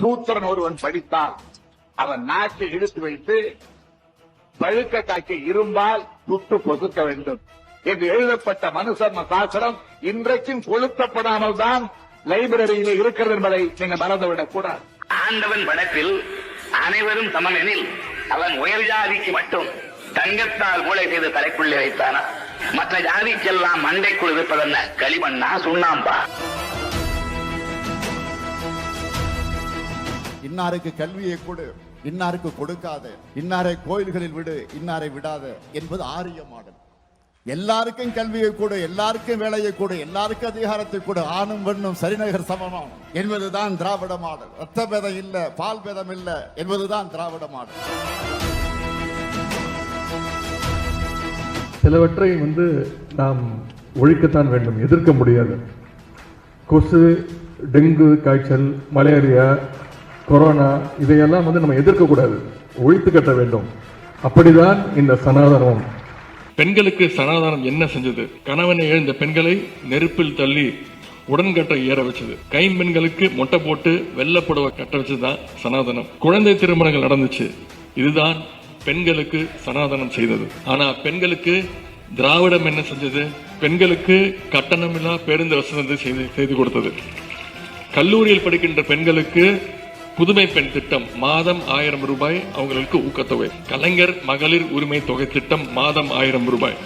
சூத்திரன் ஒருவன் படித்தால் அவன் நாட்டை இழுத்து வைத்து பழுக்க காய்க்க இரும்பால் சுட்டு பொசுக்க வேண்டும் என்று எழுதப்பட்ட மனுசர்ம சாஸ்திரம் இன்றைக்கும் கொளுத்தப்படாமல் தான் லைப்ரரியில் இருக்கிறது என்பதை நீங்க மறந்துவிடக் கூடாது. ஆண்டவன் படைப்பில் அனைவரும் சமம் எனில் அவன் உயர் ஜாதிக்கு மட்டும் தங்கத்தால் மூளை செய்து தலைக்குள்ளே வைத்தானா? மற்ற ஜாதிக்கெல்லாம் மண்டைக்குள் இருப்பதென்ன? களிமண்ணா சுண்ணாம்பா? இன்னாருக்கு கல்வியை கொடு, இன்னாருக்கு கொடுக்காத, இன்னாரை கோயில்களில் விடு, இன்னாரை விடாத என்பது ஆரிய மாடல். எல்லாருக்கும் கல்வியை கொடு, எல்லாருக்கும் வேலையை கொடு, எல்லாருக்கும் அதிகாரத்தை கொடு, ஆணும் பெண்ணும் சரிநகர் சமம் என்பதுதான் திராவிட மாடல். ரத்த பேதம் இல்ல, பால் பேதம் இல்ல என்பதுதான் திராவிட மாடல். சிலவற்றை நாம் ஒழிக்கத்தான் வேண்டும், எதிர்க்க முடியாது. கொசு, டெங்கு காய்ச்சல், மலேரியா, கொரோனா இதையெல்லாம் நம்ம எதிர்க்கக்கூடாது, ஒழித்து கட்ட வேண்டும். அப்படிதான் இந்த சனாதனம். பெண்களுக்கு சனாதனம் என்ன செஞ்சது? கணவனை இழந்த பெண்களை நெருப்பில் தள்ளி உடன்கட்டை ஏற வச்சது. கைம்பெண்களுக்கு மொட்டை போட்டு வெள்ளப்புடவை கட்ட வச்சதுதான் சனாதனம். குழந்தை திருமணங்கள் நடந்துச்சு. இதுதான் பெண்களுக்கு சனாதனம் செய்தது. ஆனா பெண்களுக்கு திராவிடம் என்ன செஞ்சது? பெண்களுக்கு கட்டணமில்லா பேருந்து வசதி செய்து கொடுத்தது. கல்லூரியில் படிக்கின்ற பெண்களுக்கு புதுமை பெண் திட்டம் மாதம் 1000 ரூபாய் அவங்களுக்கு ஊக்கத்தொகை. கலைஞர் மகளிர் உரிமை தொகை திட்டம் மாதம் 1000 ரூபாய்.